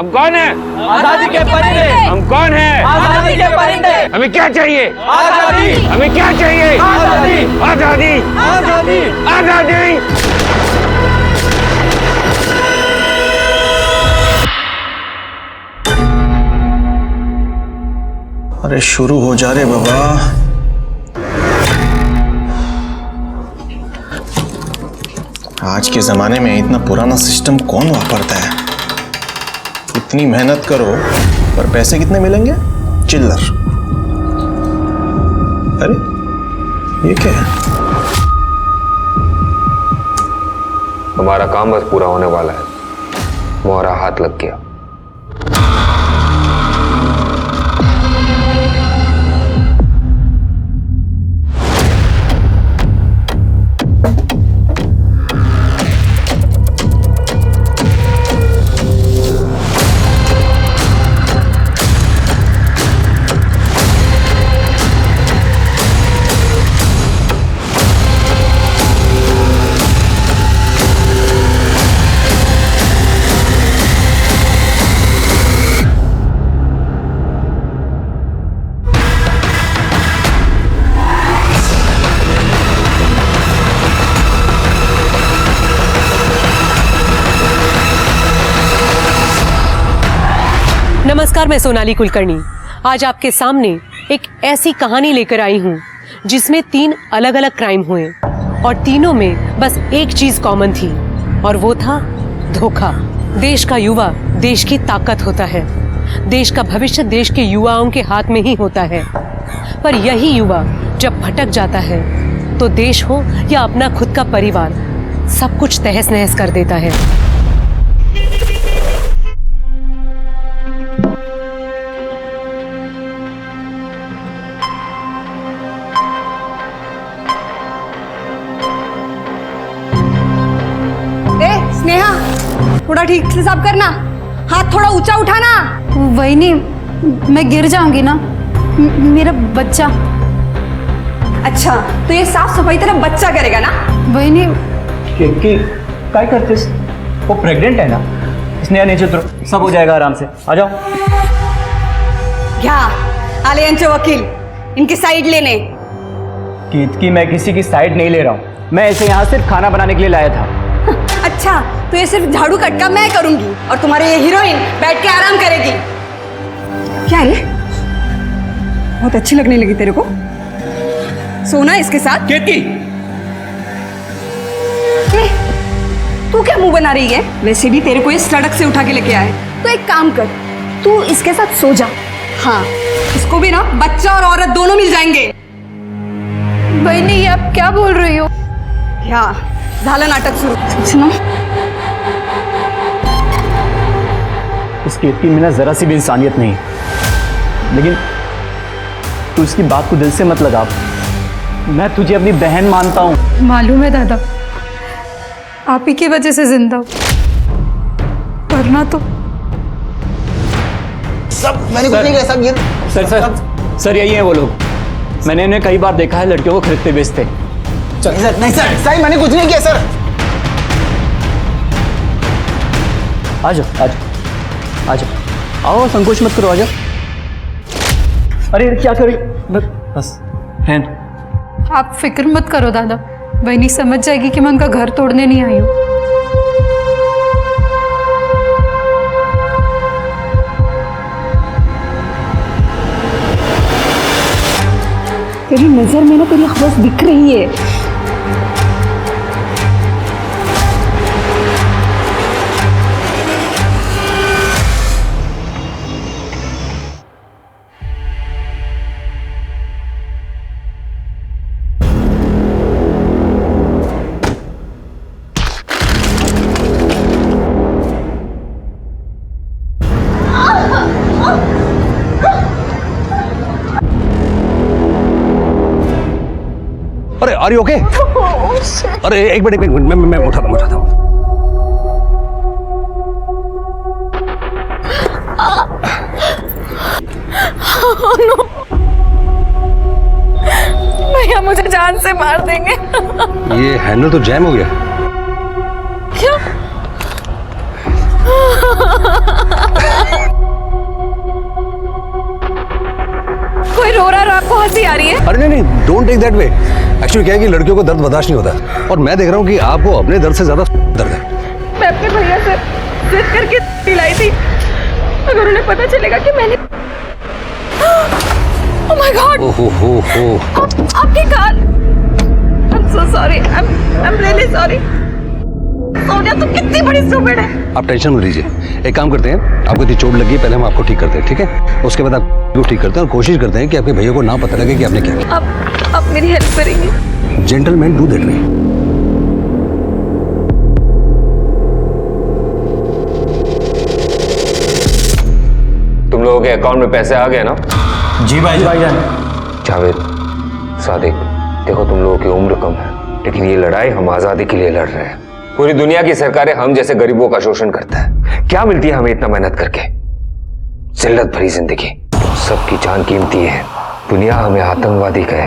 हम कौन है? आजादी के परिंदे। हम कौन है? आजादी के परिंदे। हमें क्या चाहिए? आजादी। हमें क्या चाहिए? आजादी। आजादी। आजादी। आजादी। अरे शुरू हो जा रे बाबा। आज के जमाने में इतना पुराना सिस्टम कौन वापरता है? इतनी मेहनत करो पर पैसे कितने मिलेंगे? चिल्लर। अरे ये क्या है? हमारा काम बस पूरा होने वाला है। मोहरा हाथ लग गया। नमस्कार, मैं सोनाली कुलकर्णी। आज आपके सामने एक ऐसी कहानी लेकर आई हूँ जिसमें 3 अलग अलग क्राइम हुए और तीनों में बस एक चीज कॉमन थी और वो था धोखा। देश का युवा देश की ताकत होता है। देश का भविष्य देश के युवाओं के हाथ में ही होता है। पर यही युवा जब भटक जाता है तो देश हो या अपना खुद का परिवार, सब कुछ तहस नहस कर देता है। स्नेहा, थोड़ा ठीक से साफ करना, हाथ थोड़ा ऊंचा उठाना। वहीनी, मैं गिर जाऊंगी ना, मेरा बच्चा। अच्छा, तो ये साफ सफाई तेरा बच्चा करेगा ना? वहीनी, काय करतेस? वो प्रेग्नेंट है ना? स्नेहा नीचे उतरो, सब हो जाएगा आराम से। आ जाओ। घ्या आले यांचे वकील, इनकी साइड लेने। केतकी, मैं किसी की साइड नहीं ले रहा हूँ। मैं ऐसे यहाँ सिर्फ खाना बनाने के लिए लाया था। अच्छा, तो ये सिर्फ झाड़ू कटका मैं करूंगी और तुम्हारी ये हीरोइन बैठ के आराम करेगी। क्या रे, बहुत अच्छी लगने लगी तेरे को? सोना इसके साथ? केतकी, तू क्या मुंह बना रही है? वैसे भी तेरे को ये सड़क से उठा के लेके आए, तो एक काम कर, तू इसके साथ सो जा। हाँ, इसको भी ना बच्चा और औरत दोनों मिल जाएंगे। वहीनी, ये आप क्या बोल रही हो? क्या झालं नाटक सुरू? इस केतकी में ना जरा सी भी इंसानियत नहीं, लेकिन तू इसकी बात को दिल से मत लगा। मैं तुझे अपनी बहन मानता हूँ। मालूम है दादा, आप ही की वजह से जिंदा हूँ, वरना तो सब मैंने कुछ नहीं किया। सब ये सर यही है वो लोग। मैंने इन्हें कई बार देखा है लड़कियों को खरीदते बेचते। सर नहीं सर, सही मैंने कुछ नहीं किया सर। आ जाओ, आ जाओ, आ जाओ, आओ, संकोच मत करो, आ जाओ। अरे क्या करी? बस हैन। आप फिक्र मत करो दादा, वहीनी समझ जाएगी कि मैं उनका घर तोड़ने नहीं आई हूँ। तेरी नजर में ना तेरी हवस दिख रही है। अरे आर यू ओके? अरे एक मिनट मैं उठाता हूँ। भैया मुझे जान से मार देंगे। ये हैंडल तो जैम हो गया। क्या? रो रहा है और आपको हंसी आ रही है? अरे नहीं नहीं, don't take that way. Actually क्या है कि लड़कियों को दर्द बर्दाश्त नहीं होता, और मैं देख रहा हूँ कि आपको अपने दर्द से ज्यादा दर्द है। मैं अपने भैया से जिद करके दिलाई थी, अगर उन्हें पता चलेगा कि मैंने ओह माय गॉड, ओहो आपकी car. I am so sorry, I am really sorry. Sonia तुम कितनी बड़ी स्टूपिड है। आप टेंशन मत लीजिए, एक काम करते हैं, आपको इतनी चोट लगी है, पहले हम आपको ठीक करते हैं, ठीक है? उसके बाद आपको ठीक करते हैं और कोशिश करते हैं कि आपके भैया को ना पता लगे कि आपने क्या किया। आप मेरी हेल्प करेंगे? Gentleman do that way. तुम लोगों के अकाउंट में पैसे आ गए ना? जी भाईजान। जावेद, सादिक, देखो तुम लोगों की उम्र कम है, लेकिन ये लड़ाई हम आजादी के लिए लड़ रहे हैं। पूरी दुनिया की सरकारें हम जैसे गरीबों का शोषण करता है। क्या मिलती है हमें इतना मेहनत करके? जिल्लत भरी जिंदगी। सबकी जान कीमती है। दुनिया हमें आतंकवादी कहे,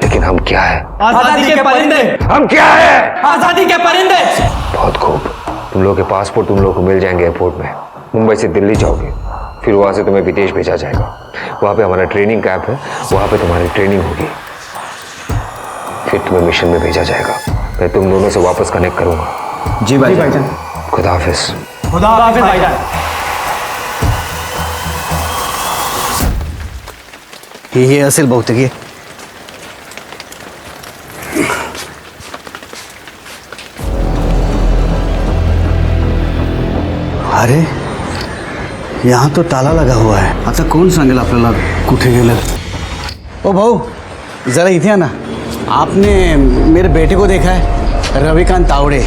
लेकिन हम क्या है? आजादी के परिंदे। हम क्या है? आजादी के परिंदे। बहुत खूब। तुम लोगों के पासपोर्ट तुम लोगों को मिल जाएंगे एयरपोर्ट में। मुंबई से दिल्ली जाओगे, फिर वहां से तुम्हें विदेश भेजा जाएगा। वहां पे हमारा ट्रेनिंग कैंप है, वहां पे तुम्हारी ट्रेनिंग होगी, फिर तुम्हें मिशन में भेजा जाएगा। मैं तुम दोनों से वापस कनेक्ट करूंगा। जी भाईजान। खुदा हाफिज। खुदा हाफिज भाईजान। हे असेल बहुतेक हे. अरे यहाँ तो ताला लगा हुआ है. आता कोण सांगेल आपल्याला कुठे गेलं? ओ भाऊ जरा इथे आना. आपने मेरे बेटे को देखा है? रविकांत तावड़े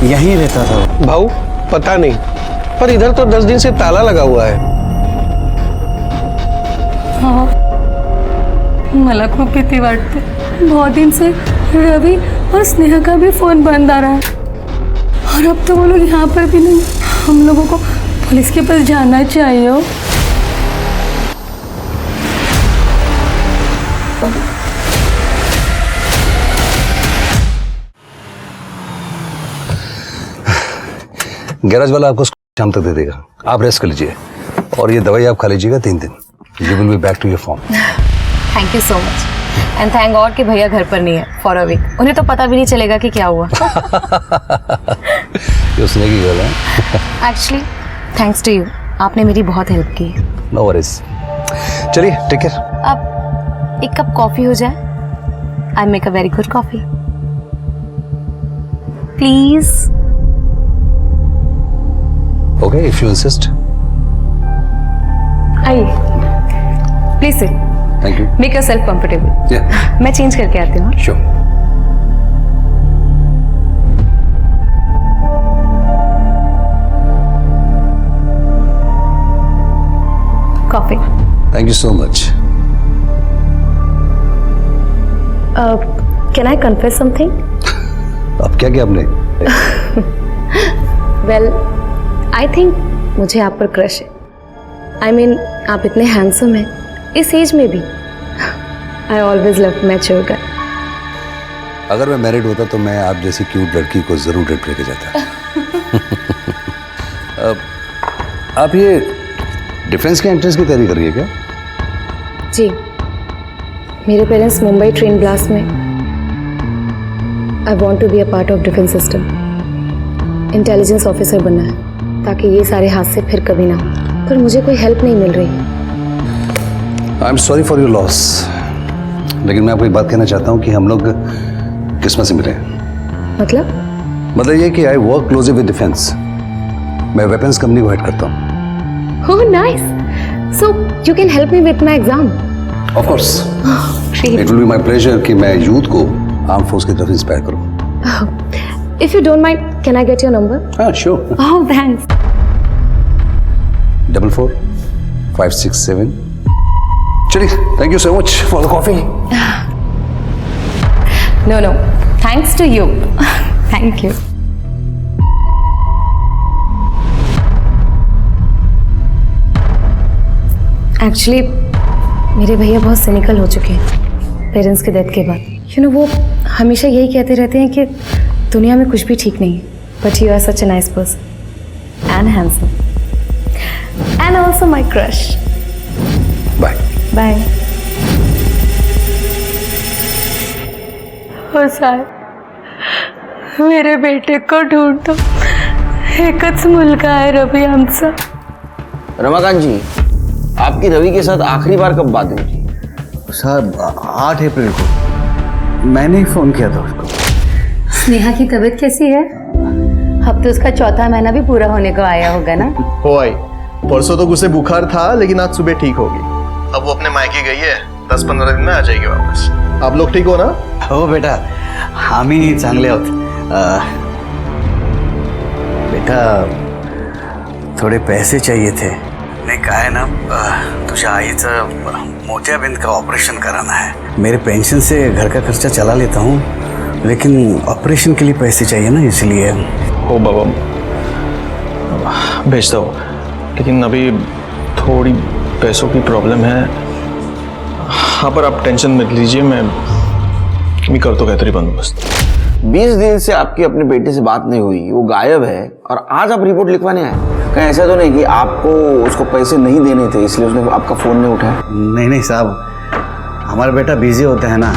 यहीं रहता था. भाऊ पता नहीं, पर इधर तो 10 दिन से ताला लगा हुआ है. हाँ, मला खूप भीती वाटते. बहुत दिन से रवि और स्नेहा का भी फोन बंद आ रहा है, और अब तो वो लोग यहाँ पर भी नहीं. हम लोगों को पुलिस के पास जाना चाहिए. हो गैराज वाला आपको शाम तक दे देगा. आप रेस्ट कर लीजिए और ये दवाई आप खा लीजिएगा 3 दिन. You will be back to your form. Thank you so much and thank God कि भैया घर पर नहीं है फॉर अ वीक. उन्हें तो पता भी नहीं चलेगा कि क्या हुआ. ये उसने की गल है. एक्चुअली थैंक्स टू यू, आपने मेरी बहुत हेल्प की. No worries. चलिए टेक केयर. अब एक कप कॉफी हो जाए. I make a very good coffee please. Okay if you insist. आइए please sit. Thank you. Make yourself comfortable. या मैं चेंज करके आती हूँ. Sure. Coffee. Thank you so much. Can I confess something? अब क्या किया आपने? वेल आई थिंक मुझे आप पर क्रश है. आई मीन आप इतने हैंडसम हैं इस एज में भी. आई ऑलवेज लव मैच्योर गाय. अगर मैं मैरिड होता तो मैं आप जैसी क्यूट लड़की को जरूर डेट लेके जाता. आप ये डिफेंस के एंट्रेंस की तैयारी कर रही है क्या? जी, मेरे पेरेंट्स मुंबई ट्रेन ब्लास्ट में. I want to be a part of defence system. Intelligence officer बनना है ताकि ये सारे हादसे फिर कभी ना हो. पर मुझे कोई हेल्प नहीं मिल रही है. I am sorry for your loss, लेकिन मैं आपको एक बात कहना चाहता हूँ कि हम लोग किस्मत से मिले. मतलब ये कि I work closely with defence. मैं वेपन्स कंपनी को हेड करता हूँ. Oh nice. So you can help me with my exam. Of course. It will be my pleasure कि मैं यूथ को आर्म फोर्स की तरफ इंस्पायर करूँ. If you don't mind can I get your number? हाँ sure. Oh thanks. 44-567. चलिए thank you so much for the coffee. No no thanks to you. Thank you. Actually मेरे भैया बहुत cynical हो चुके हैं पेरेंट्स के डेथ के बाद. यू नो वो हमेशा यही कहते रहते हैं कि दुनिया में कुछ भी ठीक नहीं है. But you are such a nice person and handsome and also my crush. Bye. Bye. हो साहेब, मेरे बेटे को ढूंढतो. एकच मुलगा आहे रवी आमचा. रमाकांत जी, आपकी रवि के साथ आखिरी बार कब बात हुई थी? साहब 8 अप्रैल को मैंने ही फोन किया था उसको. स्नेहा की तबीयत कैसी है? अब तो उसका चौथा महीना भी पूरा होने को आया होगा ना? हो आई, परसों तो उसे बुखार था लेकिन आज सुबह ठीक होगी. अब वो अपने मायके गई है, 10-15 दिन में आ जाएगी वापस. आप लोग ठीक हो ना? हो बेटा, आम्ही चांगले आहोत. बेटा थोडे पैसे चाहिए थे. नाही काय ना, तुझ्या आईचं मोतियाबिंद का ऑपरेशन कराना है. मेरे पेंशन से घर का खर्चा चला लेता हूँ, लेकिन ऑपरेशन के लिए पैसे चाहिए ना, इसलिए. हो बाबा, भेज दो, लेकिन अभी थोड़ी पैसों की प्रॉब्लम है. हाँ, पर आप टेंशन मत लीजिए, मैं कर तो बेहतरी बंदोबस्त. 20 दिन से आपकी अपने बेटे से बात नहीं हुई, वो गायब है, और आज आप रिपोर्ट लिखवाने आए. कहीं ऐसा तो नहीं कि आपको उसको पैसे नहीं देने थे इसलिए उसने आपका फोन नहीं उठाया? नहीं नहीं साहब, हमारा बेटा बिजी होता है ना.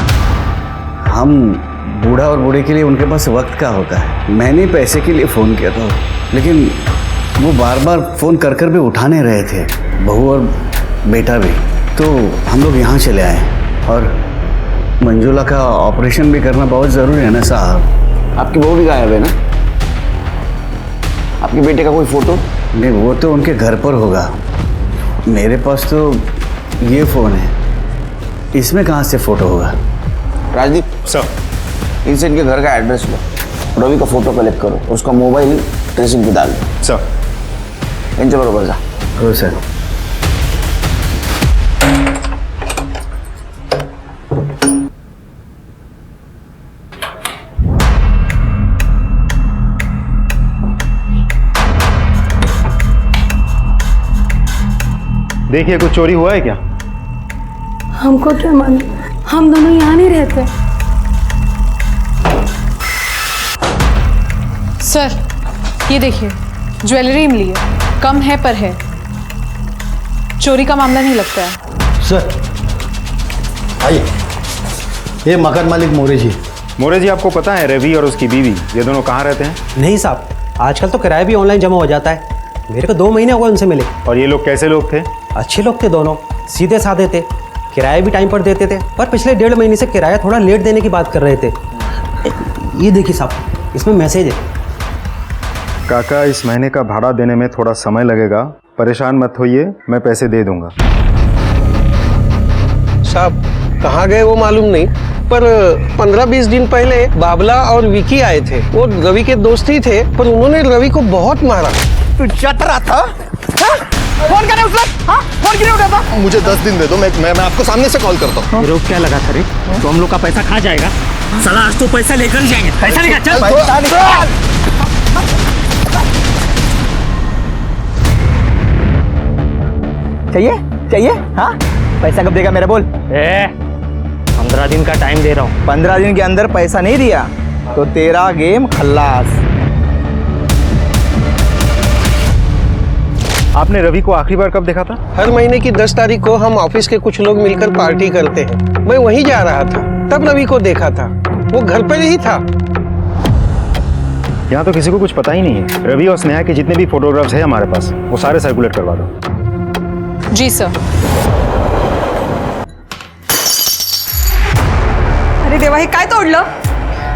हम बूढ़ा और बूढ़े के लिए उनके पास वक्त का होता है. मैंने पैसे के लिए फ़ोन किया था, लेकिन वो बार बार फ़ोन कर कर भी उठा नहीं रहे थे, बहू और बेटा भी. तो हम लोग यहाँ चले आए, और मंजुला का ऑपरेशन भी करना बहुत ज़रूरी है ना साहब. आपकी बहू भी गायब है ना? आपके बेटे का कोई फ़ोटो? नहीं, वो तो उनके घर पर होगा. मेरे पास तो ये फ़ोन है, इसमें कहाँ से फ़ोटो होगा? राजदीप सर, इनसे इनके घर का एड्रेस लो, रवि का फोटो कलेक्ट करो, उसका मोबाइल ट्रेसिंग पे डाल दो. सर इनसे बरोबर जा. हो सर. देखिए, कुछ चोरी हुआ है क्या? हमको क्या मालूम, हम दोनों यहाँ नहीं रहते. सर, ये देखिए, ज्वेलरी मिली है, कम है पर है. चोरी का मामला नहीं लगता है. सर आइए, ये मकान मालिक मोरे जी. मोरे जी, आपको पता है रवि और उसकी बीवी ये दोनों कहाँ रहते हैं? नहीं साहब, आजकल तो किराया भी ऑनलाइन जमा हो जाता है. मेरे को 2 महीने हो गए उनसे मिले. और ये लोग कैसे लोग थे? अच्छे लोग थे दोनों, सीधे साधे थे, किराया भी टाइम पर देते थे. पर पिछले 1.5 महीने से किराया थोड़ा लेट देने की बात कर रहे थे. ये देखिए साहब, इसमें मैसेज है. काका, इस महीने का भाड़ा देने में थोड़ा समय लगेगा, परेशान मत होइए, मैं पैसे दे दूंगा. साहब कहाँ गए वो मालूम नहीं, पर 15-20 दिन पहले बाबला और विकी आए थे. वो रवि के दोस्त ही थे, पर उन्होंने रवि को बहुत मारा. तू चट रहा था? फोन करे उसने? हाँ, फोन क्यों उठाता? मुझे 10 दिन दे दो, मैं आपको सामने से कॉल करता हूँ. रोक क्या लगा था रे? तो हम लोग का पैसा खा जाएगा. साला आज तो पैसा लेकर ही जाएंगे. पैसा लेकर चल. पैसा निकाल. चाहिए? हाँ, पैसा कब देगा मेरा बोल. 15 दिन का टाइम दे रहा हूँ. 15 दिन के अंदर पैसा नहीं दिया तो तेरा गेम खल्लास. आपने रवि को आखिरी बार कब देखा था? हर महीने की 10 तारीख को हम ऑफिस के कुछ लोग मिलकर पार्टी करते हैं. मैं वहीं जा रहा था, तब रवि को देखा था. वो घर पर ही था. यहाँ तो किसी को कुछ पता ही नहीं है. रवि और स्नेहा के जितने भी फोटोग्राफ्स हैं हमारे पास, वो सारे सर्कुलेट करवा दो. जी सर. अरे देवा, हे काय तोडलं?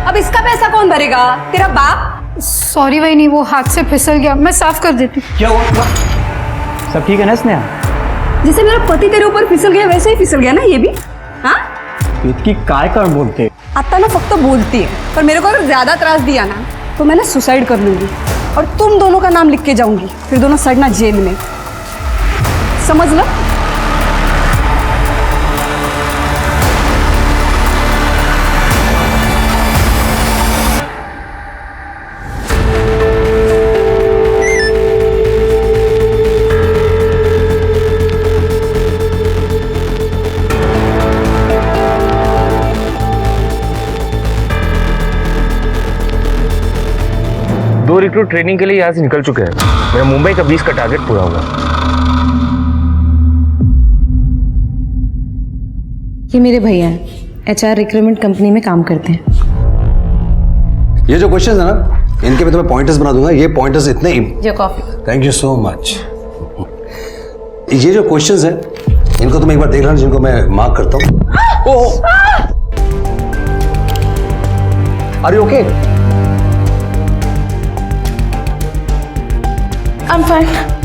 अब इसका पैसा कौन भरेगा? तेरा बाप? सॉरी वहीनी, वो हाथ से फिसल गया, मैं साफ कर देती. क्या हुआ? सब ठीक है ना स्नेहा? जैसे मेरा पति तेरे ऊपर फिसल गया वैसे ही फिसल गया ना ये भी. हाँ, इतकी काय कारण बोलते. आता ना फक्त बोलती है, पर मेरे को अगर ज्यादा त्रास दिया ना तो मैं ना सुसाइड कर लूंगी, और तुम दोनों का नाम लिख के जाऊंगी, फिर दोनों सड़ना जेल में. समझ लो. दो रिक्रूट ट्रेनिंग के लिए यहाँ से निकल चुके हैं. मेरा मुंबई का 20 का टारगेट पूरा हुआ. ये मेरे भैया हैं, HR रिक्रूटमेंट कंपनी में काम करते हैं। ये जो क्वेश्चन है ना, इनके मैं तुम्हें पॉइंटर्स बना दूंगा। ये पॉइंटर्स इतने जो coffee. Thank you so much. ये जो क्वेश्चंस हैं, इनको तुम एक बार देख लेना, जिनको मैं मार्क करता हूँ। Are you okay? I am fine.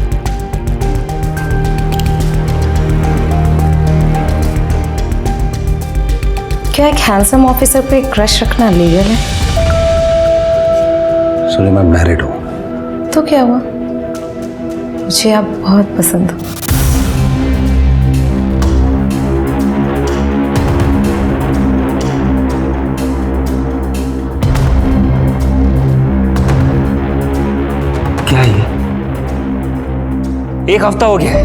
क्या एक हैंडसम ऑफिसर पे क्रश रखना लीगल है? सुनिए, मैं मैरिड हूँ। तो क्या हुआ? मुझे आप बहुत पसंद हो। क्या है ये? एक हफ्ता हो गया है,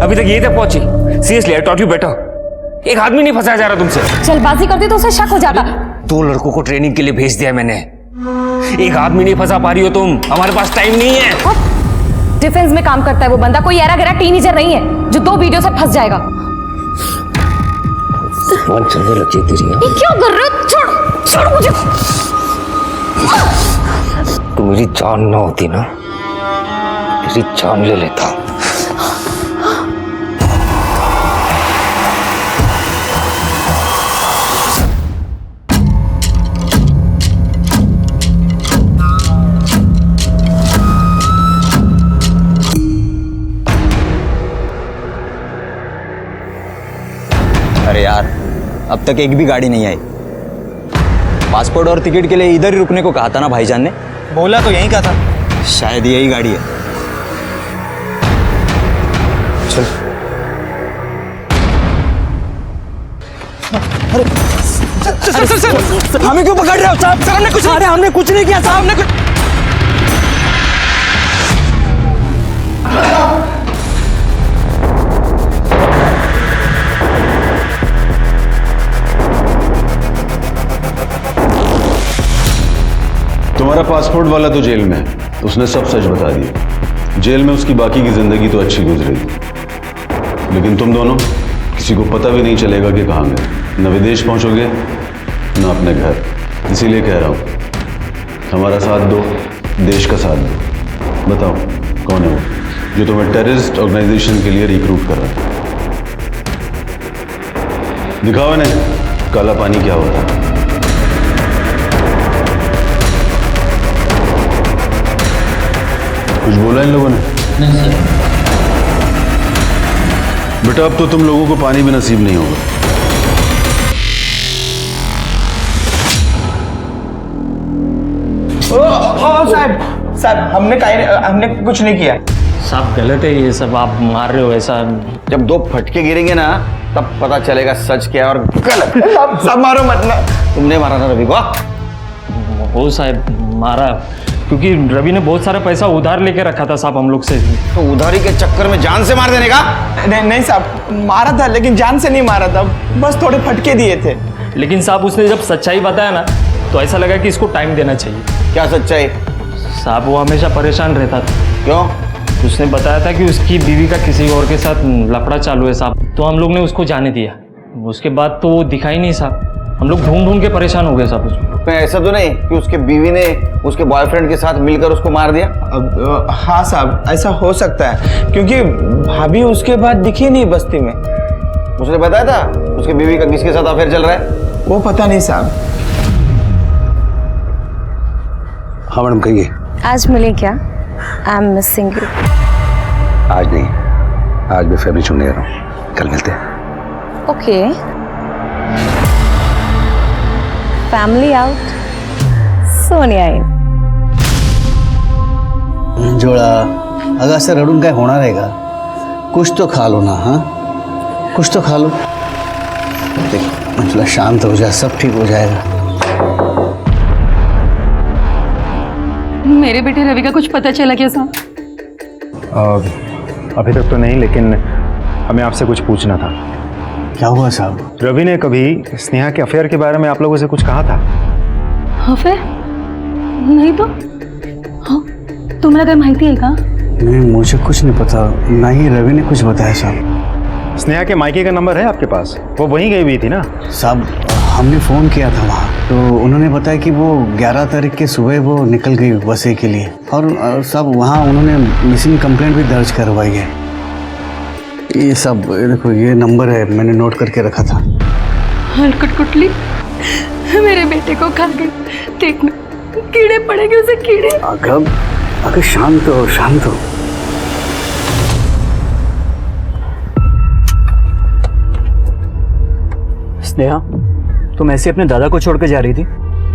अभी तक ये तक पहुंची। Seriously, I taught you better. एक आदमी नहीं फंसाया जा रहा तुमसे। जल्दबाजी करती तो उसे शक हो जाता। 2 लड़कों को ट्रेनिंग के लिए भेज दिया मैंने, एक आदमी नहीं फंसा पा रही हो तुम। हमारे पास टाइम नहीं है। डिफेंस में काम करता है वो बंदा, कोई ऐरा गैरा टीनेजर नहीं है जो 2 वीडियो से फंस जाएगा। मन चलने लगी तेरी। ये क्या कर रहे हो? छोड़ छोड़ मुझे। तू मेरी जान ना होती ना, तेरी जान ले लेता। अरे यार, अब तक एक भी गाड़ी नहीं आई। पासपोर्ट और टिकट के लिए इधर ही रुकने को कहा था ना भाईजान ने। बोला तो यहीं का था। शायद यही गाड़ी है। चल। अरे हमें क्यों पकड़ रहे हो साहब? सर हमने कुछ, अरे हमने कुछ नहीं किया साहब, हमने कुछ। तुम्हारा पासपोर्ट वाला तो जेल में है, उसने सब सच बता दिया। जेल में उसकी बाकी की जिंदगी तो अच्छी गुजरेगी, लेकिन तुम दोनों किसी को पता भी नहीं चलेगा कि कहाँ गए। न विदेश पहुंचोगे न अपने घर। इसीलिए कह रहा हूं, हमारा साथ दो, देश का साथ दो। बताओ कौन है वो जो तुम्हें टेररिस्ट ऑर्गेनाइजेशन के लिए रिक्रूट कर रहा है? दिखाओ इन्हें काला पानी क्या होता है। कुछ बोला इन लोगों ने? नहीं सर। बेटा अब तो तुम लोगों को पानी भी नसीब नहीं होगा। साहब हमने कुछ नहीं किया। साहब गलत है ये सब, आप मार रहे हो ऐसा। जब 2 फटके गिरेंगे ना तब पता चलेगा सच क्या है और गलत। साहब मारो मत ना। तुमने मारा ना रवि को? वो साहब मारा क्योंकि रवि ने बहुत सारा पैसा उधार लेके रखा था साहब हम लोग से। तो उधारी के चक्कर में जान से मार देने का? नहीं साहब, मारा था लेकिन जान से नहीं मारा था, बस थोड़े फटके दिए थे। लेकिन साहब उसने जब सच्चाई बताया ना तो ऐसा लगा कि इसको टाइम देना चाहिए। क्या सच्चाई? साहब वो हमेशा परेशान रहता था। क्यों? उसने बताया था कि उसकी बीवी का किसी और के साथ लफड़ा चालू है साहब, तो हम लोग ने उसको जाने दिया। उसके बाद तो वो दिखा ही नहीं साहब, हम लोग ढूंढ ढूंढ के परेशान हो गए साहब उसको। ऐसा तो नहीं कि उसके बीवी ने उसके बॉयफ्रेंड के साथ मिलकर उसको मार दिया? हाँ साहब, ऐसा हो सकता है क्योंकि भाभी उसके बाद दिखी नहीं बस्ती में। उसने बताया था उसके बीवी का किसके साथ अफेयर चल रहा है? वो पता नहीं साहब। हाँ मैडम कहिए। आज मिले क्या? I am missing you. आज नहीं, आज मैं फैमिली छोड़ने जा रहा हूँ, कल मिलते हैं। ओके, फैमिली आउट, सोनिया इन. जोड़ा अगर असं रडून काय होणार आहे का? कुछ तो खा लो ना। हाँ कुछ तो खा लो। देख मतलब शांत हो जा, सब ठीक हो जाएगा। मेरे बेटे रवि का कुछ पता चला क्या साहब? अभी तक तो नहीं, लेकिन हमें आपसे कुछ पूछना था। क्या हुआ साहब? रवि ने कभी स्नेहा के अफेयर के बारे में आप लोगों से कुछ कहा था? अफेयर? नहीं तो। हाँ, तुम्हाला काय माहिती आहे का? नहीं मुझे कुछ नहीं पता, ना ही रवि ने कुछ बताया साहब। स्नेहा के मायके का नंबर है आपके पास? वो वहीं गई हुई थी ना? साहब हमने फ़ोन किया था वहाँ, तो उन्होंने बताया कि वो 11 तारीख के सुबह वो निकल गई वसे के लिए। और साहब वहाँ उन्होंने मिसिंग कंप्लेंट भी दर्ज करवाई है। ये सब देखो, ये नंबर है, मैंने नोट करके रखा था। हलकट कुटली मेरे बेटे को खा गई, देखना कीड़े पड़ेंगे उसे, कीड़े। अगर शांत हो, शांत हो। स्नेहा, तुम ऐसे अपने दादा को छोड़कर जा रही थी?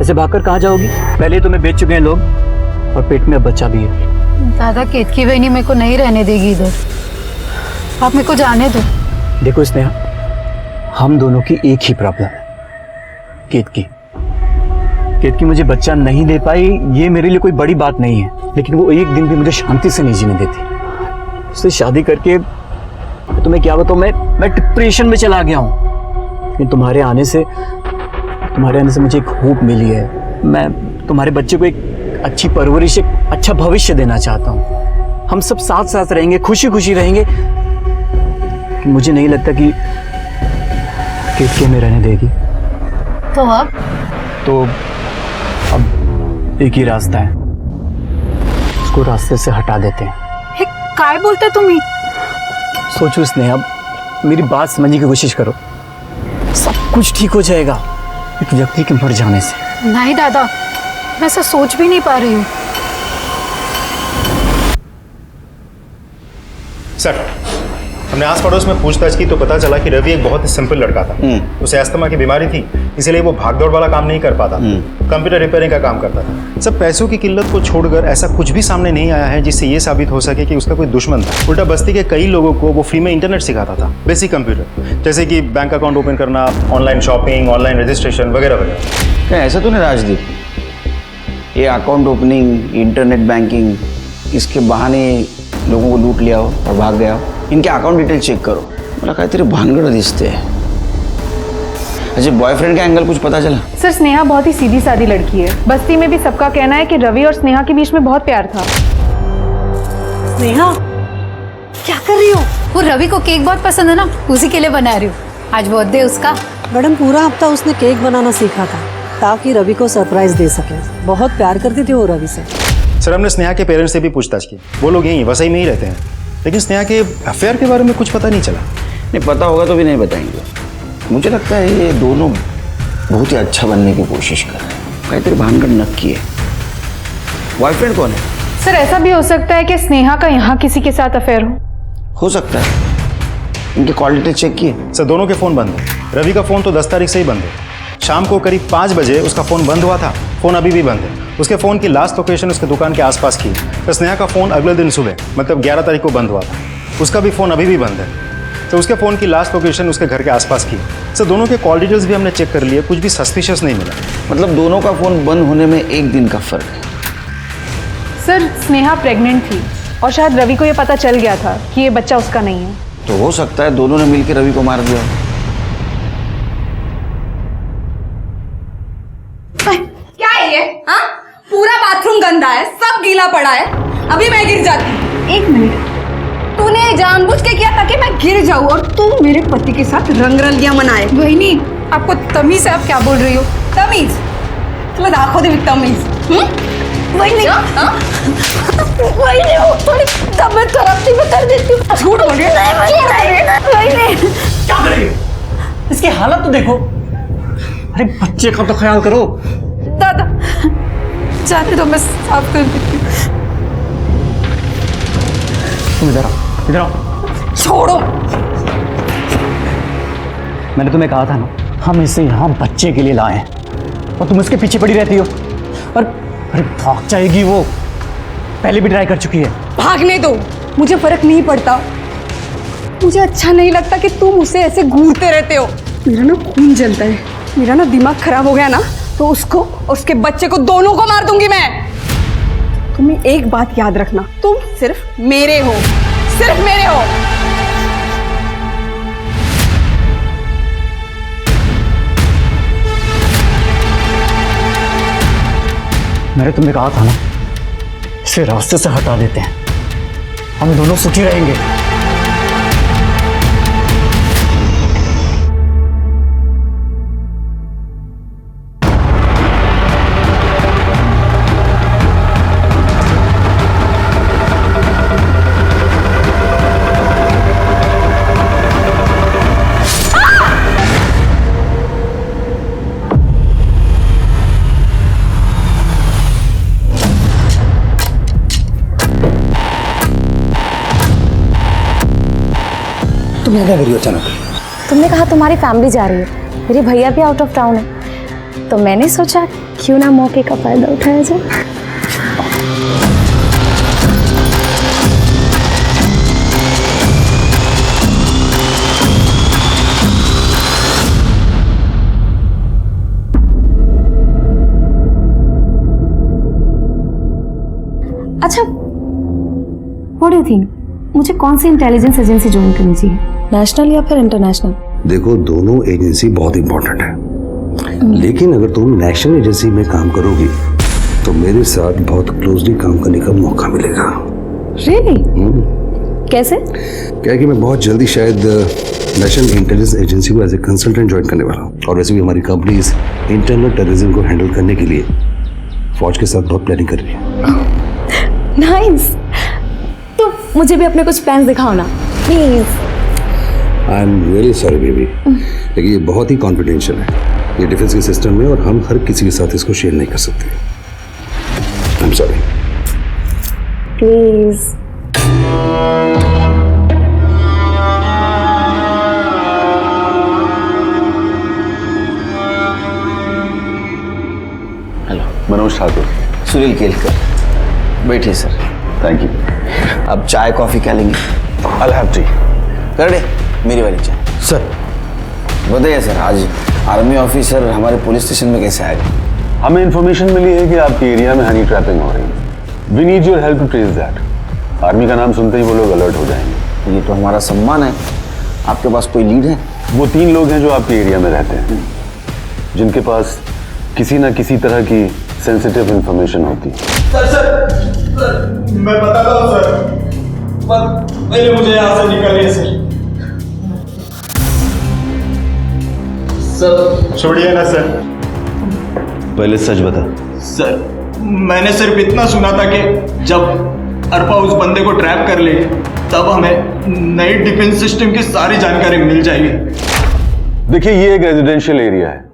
ऐसे भागकर कहाँ जाओगी? पहले तुम्हें बेच चुके हैं लोग और पेट में अब बच्चा भी है। दादा, केतकी बहनी मेरे को नहीं रहने देगी इधर, आप मेरे को जाने दो। देखो स्नेहा, हम दोनों की एक ही प्रॉब्लम है, केतकी। केतकी मुझे बच्चा नहीं दे पाई, ये मेरे लिए कोई बड़ी बात नहीं है, लेकिन वो एक दिन भी मुझे शांति से नहीं जीने देती। उससे शादी करके तुम्हें क्या बताऊं, मैं डिप्रेशन में चला गया हूँ। लेकिन तुम्हारे आने से मुझे एक होप मिली है। मैं तुम्हारे बच्चे को एक अच्छी परवरिश, एक अच्छा भविष्य देना चाहता हूँ। हम सब साथ साथ रहेंगे, खुशी खुशी रहेंगे। मुझे नहीं लगता कि केतकी में रहने देगी। तो अब एक ही रास्ता है, उसको रास्ते से हटा देते हैं। काय बोलते तुम्ही? सोचो स्नेहा, मेरी बात समझने की कोशिश करो, सब कुछ ठीक हो जाएगा एक व्यक्ति के मर जाने से। नहीं दादा, मैं ऐसा सोच भी नहीं पा रही हूँ। सर, हमने आस पड़ोस में पूछताछ की तो पता चला कि रवि एक बहुत ही सिंपल लड़का था। उसे अस्थमा की बीमारी थी, इसलिए वो भागदौड़ वाला काम नहीं कर पाता, कंप्यूटर रिपेयरिंग का काम करता था। सब पैसों की किल्लत को छोड़कर ऐसा कुछ भी सामने नहीं आया है जिससे ये साबित हो सके कि उसका कोई दुश्मन था। उल्टा बस्ती के कई लोगों को वो फ्री में इंटरनेट सिखाता था, बेसिक कंप्यूटर, जैसे कि बैंक अकाउंट ओपन करना, ऑनलाइन शॉपिंग, ऑनलाइन रजिस्ट्रेशन वगैरह वगैरह। ऐसा तो नहीं राजदीप, ये अकाउंट ओपनिंग, इंटरनेट बैंकिंग, इसके बहाने लोगों को लूट लिया हो और भाग गया हो? इनके अकाउंट डिटेल चेक करो, मला काहीतरी भानगड दिसते है। अच्छा, बॉयफ्रेंड का एंगल कुछ पता चला? सर, स्नेहा बहुत ही सीधी सादी लड़की है। बस्ती में भी सबका कहना है कि रवि और स्नेहा के बीच में बहुत प्यार था। स्नेहा, क्या कर रही हो? वो रवि को केक बहुत पसंद है ना, उसी के लिए बना रही हूँ। आज बर्थडे उसका। मैडम, पूरा हफ्ता उसने केक बनाना सीखा था ताकि रवि को सरप्राइज दे सके। बहुत प्यार करती थी वो रवि से। सर, हमने स्नेहा के पेरेंट्स से भी पूछताछ की, वो लोग यहीं वसई में ही रहते हैं, लेकिन स्नेहा के अफेयर के बारे में कुछ पता नहीं चला। नहीं पता होगा तो भी नहीं बताएंगे। मुझे लगता है ये दोनों बहुत ही अच्छा बनने की कोशिश कर रहे हैं, काहीतरी भानगड नक्की है। बॉयफ्रेंड कौन है? सर, ऐसा भी हो सकता है कि स्नेहा का यहाँ किसी के साथ अफेयर हो सकता है। इनके कॉल डिटेल चेक किए? सर, दोनों के फ़ोन बंद है। रवि का फ़ोन तो 10 तारीख से ही बंद है। शाम को करीब 5 बजे उसका फ़ोन बंद हुआ था, फ़ोन अभी भी बंद है। उसके फ़ोन की लास्ट लोकेशन उसके दुकान के आसपास की। तो स्नेहा का फ़ोन अगले दिन सुबह मतलब 11 तारीख को बंद हुआ था, उसका भी फ़ोन अभी भी बंद है। तो उसके फ़ोन की लास्ट लोकेशन उसके घर के आसपास की। सर, दोनों के कॉल डिटेल्स भी हमने चेक कर लिए, कुछ भी सस्पिशियस नहीं मिला। मतलब दोनों का फ़ोन बंद होने में एक दिन का फ़र्क है। सर, स्नेहा प्रेग्नेंट थी और शायद रवि को ये पता चल गया था कि ये बच्चा उसका नहीं है। तो हो सकता है दोनों ने मिलकर रवि को मार दिया। क्या है ये? हाँ, पूरा बाथरूम गंदा है, सब गीला पड़ा है, अभी मैं गिर जाती। एक मिनट, तूने जानबूझ के किया ताकि मैं गिर जाऊं और तू मेरे पति के साथ रंगरलियां मनाए। बहनी, आपको तमीज है? आप क्या बोल रही हो? तमीज? तुम्हें आंखों दे तमीज? वही नहीं, वही नहीं, वो थोड़ी तबीयत खराब थी, मैं कर देती हूँ। झूठ बोल रही है? वही नहीं। क्या करेंगे? इसकी हालत तो देखो। अरे बच्चे का तो ख्याल करो। दादा, जाने दो, मैं साफ कर देती हूँ। तुम इधर आओ, इधर आओ। छोड़ो। मैंने तुम्हें कहा था ना, हम इसे यहाँ बच्चे के लिए लाए हैं और तुम इसके पीछे पड़ी रहती हो। और अरे भाग जाएगी वो, पहले भी ट्राई कर चुकी है। भागने दो, मुझे फर्क नहीं पड़ता। मुझे अच्छा नहीं लगता कि तुम उसे ऐसे घूरते रहते हो। मेरा ना खून जलता है, मेरा ना दिमाग खराब हो गया ना, तो उसको और उसके बच्चे को दोनों को मार दूंगी मैं। तुम्हें एक बात याद रखना, तुम सिर्फ मेरे हो, सिर्फ मेरे हो। मैंने तुम्हें कहा था ना, इसे रास्ते से हटा देते हैं, हम दोनों सुखी रहेंगे। तुम यहाँ क्या करी हो अचानक? तुमने कहा तुम्हारी फैमिली जा रही है, मेरे भैया भी आउट ऑफ टाउन है, तो मैंने सोचा क्यों ना मौके का फायदा उठाया जाए। अच्छा, व्हाट डू यू थिंक, मुझे कौन सी इंटेलिजेंस एजेंसी ज्वाइन करनी चाहिए, नेशनल या फिर इंटरनेशनल? देखो, दोनों एजेंसी बहुत इंपॉर्टेंट है, लेकिन अगर तुम नेशनल एजेंसी में काम करोगी तो मेरे साथ बहुत क्लोजली काम करने का मौका मिलेगा। Really? कैसे? क्या है कि मैं बहुत जल्दी शायद नेशनल इंटेलिजेंस एजेंसी को एज ए कंसल्टेंट ज्वाइन करने वाला हूँ, और वैसे भी हमारी कंपनी इस इंटरनल टेररिज्म को हैंडल करने के लिए फौज के साथ बहुत प्लानिंग कर रही है। नाइस, तो मुझे भी अपने कुछ प्लान्स दिखाओ ना please. I am really sorry baby, लेकिन ये बहुत ही कॉन्फिडेंशियल है, ये डिफेंस के सिस्टम में, और हम हर किसी के साथ इसको शेयर नहीं कर सकते। I am sorry. Please. Hello, Manoj Thakur. Sunil Kelkar. बैठिए सर। Thank you. अब चाय कॉफी क्या लेंगे? I'll have tea। कर दे मेरी वाली चाय। सर बताइए सर, आज आर्मी ऑफिसर हमारे पुलिस स्टेशन में कैसे आए? हमें इन्फॉर्मेशन मिली है कि आपके एरिया में हनी ट्रैपिंग हो रही है। We need your help to trace that. Army का नाम सुनते ही वो लोग अलर्ट हो जाएंगे। ये तो हमारा सम्मान है। आपके पास कोई लीड है? वो 3 लोग हैं जो आपके एरिया में रहते हैं, जिनके पास किसी ना किसी तरह की सेंसिटिव इंफॉर्मेशन होती है। सर, मैं बताता हूँ सर, पहले मुझे यहाँ से निकलिए सर। छोड़िए ना सर। पहले सच बता। सर, मैंने सिर्फ इतना सुना था कि जब अरपा उस बंदे को ट्रैप कर लेगी तब हमें नई डिफेंस सिस्टम की सारी जानकारी मिल जाएगी। देखिए, ये एक रेजिडेंशियल एरिया है,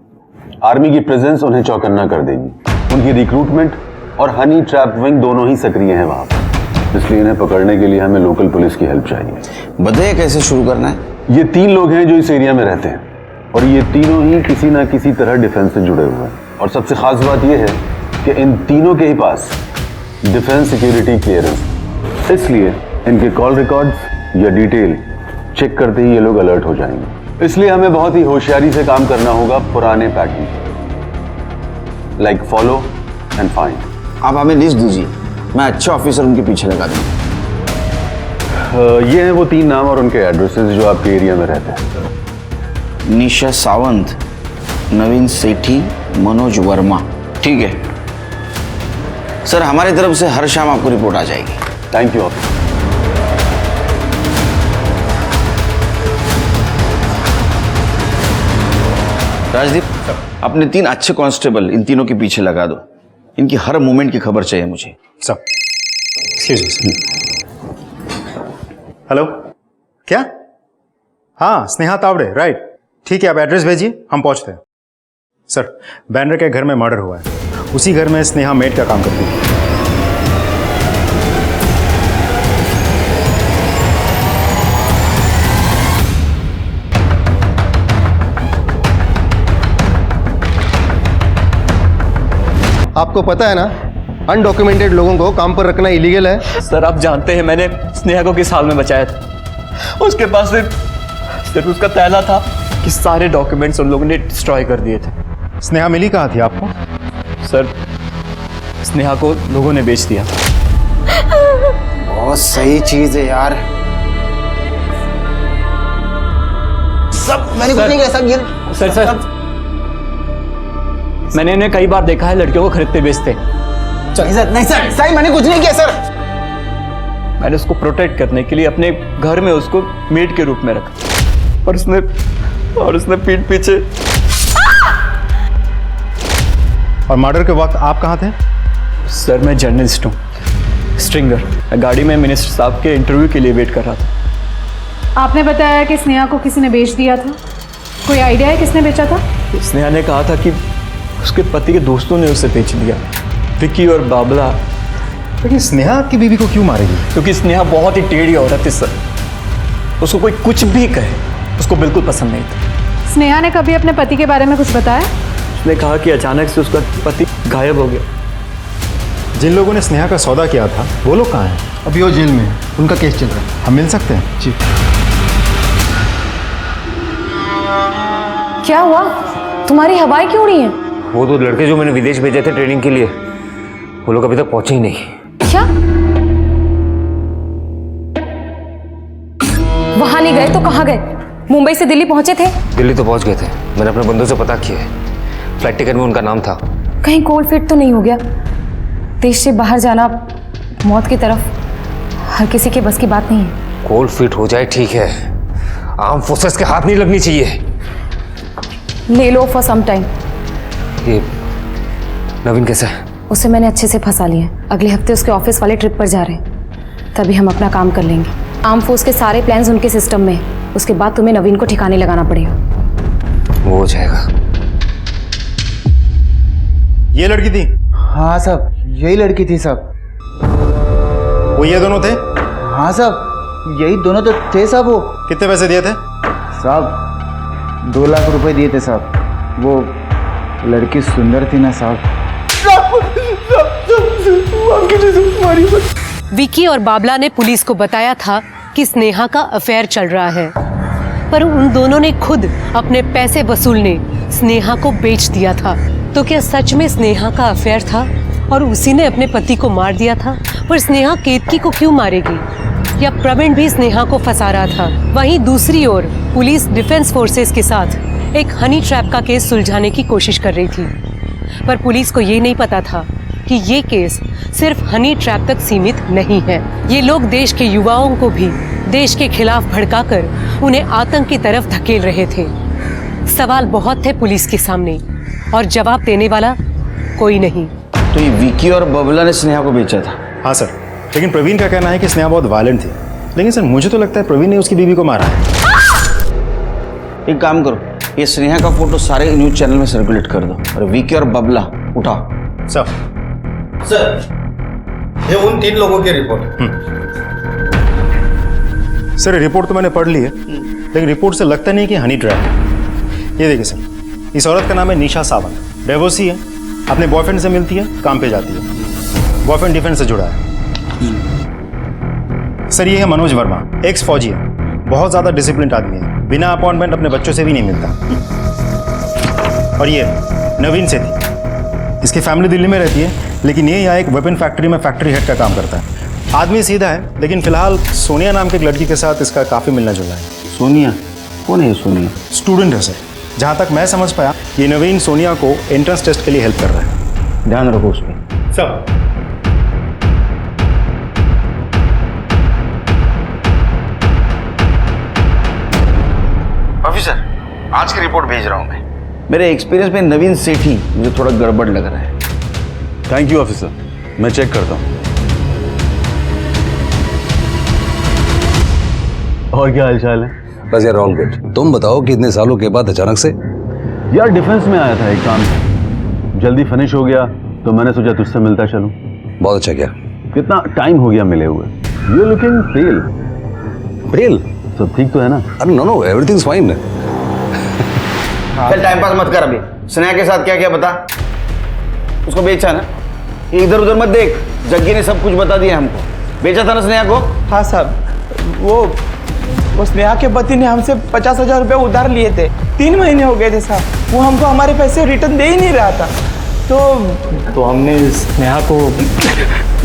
आर्मी की प्रेजेंस उन्हें चौकन्ना कर देगी। उनकी रिक्रूटमेंट और हनी ट्रैप विंग दोनों ही सक्रिय हैं वहां पर, इसलिए इन्हें पकड़ने के लिए हमें लोकल पुलिस की हेल्प चाहिए। बताइए कैसे शुरू करना है? ये 3 लोग हैं जो इस एरिया में रहते हैं, और ये तीनों ही किसी ना किसी तरह डिफेंस से जुड़े हुए हैं, और सबसे खास बात यह है कि इन तीनों के ही पास डिफेंस सिक्योरिटी क्लियरेंस, इसलिए इनके कॉल रिकॉर्ड्स या डिटेल चेक करते ही ये लोग अलर्ट हो जाएंगे। इसलिए हमें बहुत ही होशियारी से काम करना होगा, पुराने pattern, like follow and find. आप हमें लिस्ट दीजिए, मैं अच्छे ऑफिसर उनके पीछे लगा दूंगा। ये हैं वो 3 नाम और उनके एड्रेसेस जो आपके एरिया में रहते हैं। निशा सावंत, नवीन सेठी, मनोज वर्मा। ठीक है सर, हमारी तरफ से हर शाम आपको रिपोर्ट आ जाएगी। Thank you officer. राजदीप, अपने 3 अच्छे कांस्टेबल इन तीनों के पीछे लगा दो, इनकी हर मूवमेंट की खबर चाहिए मुझे। सब एक्सक्यूज मी। हेलो, क्या? हाँ, स्नेहा तावड़े, राइट। ठीक है, आप एड्रेस भेजिए, हम पहुंचते हैं। सर, बैनर के घर में मर्डर हुआ है, उसी घर में स्नेहा मेड का काम करती है। आपको पता है ना, अनडॉक्यूमेंटेड लोगों को काम पर रखना इलीगल है। सर, आप जानते हैं मैंने स्नेहा को किस हाल में बचाया था। उसके पास सिर्फ उसका तैला था कि सारे डॉक्यूमेंट्स उन लोगों ने डिस्ट्रॉय कर दिए थे। स्नेहा मिली कहाँ थी आपको? सर, स्नेहा को लोगों ने बेच दिया था। बहुत सही चीज है यार। सब मैंने कुछ नहीं किया सब। ये सर मैंने इन्हें कई बार देखा है लड़कियों को खरीदते बेचते। नहीं सर, मैंने कुछ नहीं किया सर। मैंने उसको प्रोटेक्ट करने के लिए अपने घर में उसको मेड के रूप में रखा, और उसने पीठ पीछे। और मर्डर के वक्त आप कहाँ थे? सर, मैं जर्नलिस्ट हूँ, स्ट्रिंगर। मैं गाड़ी में मिनिस्टर साहब के इंटरव्यू के लिए वेट कर रहा था। आपने बताया कि स्नेहा को किसी ने बेच दिया था, कोई आइडिया है किसने बेचा था? स्नेहा ने कहा था कि उसके पति के दोस्तों ने उसे बेच दिया, विक्की और बाबला। लेकिन स्नेहा आपकी बीवी को क्यों मारेगी? क्योंकि स्नेहा बहुत ही टेढ़ी औरत है सर। उसको कोई कुछ भी कहे उसको बिल्कुल पसंद नहीं था। स्नेहा ने कभी अपने पति के बारे में कुछ बताया? उसने कहा कि अचानक से उसका पति गायब हो गया। जिन लोगों ने स्नेहा का सौदा किया था वो लोग कहाँ हैं? अभी वो जेल में है, उनका केस चल रहा है। हम मिल सकते हैं? जी। क्या हुआ? तुम्हारी हवाएं क्यों उड़ी हैं? वो दो लड़के जो मैंने विदेश भेजे थे ट्रेनिंग के लिए, वो लोग अभी तक पहुंचे ही नहीं। क्या? वहां नहीं गए तो कहाँ गए? मुंबई से दिल्ली पहुंचे थे? दिल्ली तो पहुंच गए थे, मैंने अपने बंधुओं से पता किया है। फ्लाइट टिकट में उनका नाम था। कहीं कोल्ड फीट तो नहीं हो गया? देश से बाहर जाना मौत की तरफ हर किसी के बस की बात नहीं है। कोल्ड फीट हो जाए ठीक है, आर्म फोर्सेस के हाथ नहीं लगनी चाहिए। ले लो फॉर सम टाइम। ये नवीन कैसा है? उसे मैंने अच्छे से फंसा लिया है। अगले हफ्ते उसके ऑफिस वाले ट्रिप पर जा रहे हैं, तभी हम अपना काम कर लेंगे। आर्म फोर्स के सारे प्लान्स उनके सिस्टम में है। उसके बाद तुम्हें नवीन को ठिकाने लगाना पड़ेगा। वो हो जाएगा। ये लड़की थी? हाँ साहब, यही लड़की थी साहब। वो ये दोनों थे? हाँ साहब, यही दोनों तो थे साहब। वो कितने पैसे दिए थे? साहब 2 लाख रुपए दिए थे साहब। वो लड़की सुंदर थी ना साहब। विकी और बाबला ने पुलिस को बताया था कि स्नेहा का अफेयर चल रहा है, पर उन दोनों ने खुद अपने पैसे वसूलने स्नेहा को बेच दिया था। तो क्या सच में स्नेहा का अफेयर था और उसी ने अपने पति को मार दिया था? पर स्नेहा केतकी को क्यों मारेगी? या प्रवीण भी स्नेहा को फंसा रहा था? वहीं दूसरी ओर पुलिस डिफेंस फोर्सेस के साथ एक हनी ट्रैप का केस सुलझाने की कोशिश कर रही थी, पर पुलिस को ये नहीं पता था कि ये केस सिर्फ हनी ट्रैप तक सीमित नहीं है। ये लोग देश के युवाओं को भी देश के खिलाफ भड़काकर उन्हें आतंक की तरफ धकेल रहे थे। सवाल बहुत थे पुलिस के सामने और जवाब देने वाला कोई नहीं। तो ये विकी और बबला ने स्नेहा को बेचा था? हाँ सर, लेकिन प्रवीण का कहना है कि स्नेहा बहुत वायलेंट थी। लेकिन सर मुझे तो लगता है प्रवीण ने उसकी बीवी को मारा है। एक काम करो, ये स्नेहा का फोटो सारे न्यूज चैनल में सर्कुलेट कर दो और विकी और बबला उठाओ। सर, ये उन 3 लोगों की रिपोर्ट। सर रिपोर्ट तो मैंने पढ़ ली है, लेकिन रिपोर्ट से लगता नहीं कि हनी ट्रैप है। ये देखिए सर, इस औरत का नाम है निशा सावंत, डिवोर्सी है, अपने बॉयफ्रेंड से मिलती है, काम पे जाती है। बॉयफ्रेंड डिफेंस से जुड़ा है। सर ये है मनोज वर्मा, एक्स फौजी है, बहुत ज़्यादा डिसिप्लिन आदमी है, बिना अपॉइंटमेंट अपने बच्चों से भी नहीं मिलता। और ये नवीन से थी, इसकी फैमिली दिल्ली में रहती है, लेकिन ये यहाँ एक वेपन फैक्ट्री में फैक्ट्री हेड का काम करता है। आदमी सीधा है, लेकिन फिलहाल सोनिया नाम की एक लड़की के साथ इसका काफ़ी मिलना जुलना है। सोनिया? कौन है सोनिया? स्टूडेंट है सर। जहाँ तक मैं समझ पाया, ये नवीन सोनिया को एंट्रेंस टेस्ट के लिए हेल्प कर रहा है। ध्यान रखो उस पर। सब ऑफिसर, आज की रिपोर्ट भेज रहा हूँ मैं। मेरे एक्सपीरियंस में नवीन सेठी मुझे थोड़ा गड़बड़ लग रहा है। थैंक यू ऑफिसर, मैं चेक करता हूँ। और क्या हालचाल है? बस यार ऑल गुड। तुम बताओ कि इतने सालों के बाद अचानक से? यार डिफेंस में आया था एक काम, जल्दी फिनिश हो गया तो मैंने सोचा तुझसे मिलता चलूं। बहुत अच्छा किया। कितना टाइम हो गया मिले हुए। यू लुकिंग पेल। पेल? सब ठीक तो है ना? अरे नो एवरीथिंग इज फाइन। चल टाइम पास मत कर, अभी स्नेहा के साथ क्या क्या बता। उसको बेचा ना? इधर उधर मत देख, जग्गी ने सब कुछ बता दिया हमको। बेचा था ना स्नेहा को? हाँ साहब, वो स्नेहा के पति ने हमसे 50,000 रुपये उधार लिए थे। 3 महीने हो गए थे साहब, वो हमको हमारे पैसे रिटर्न दे ही नहीं रहा था। तो हमने स्नेहा को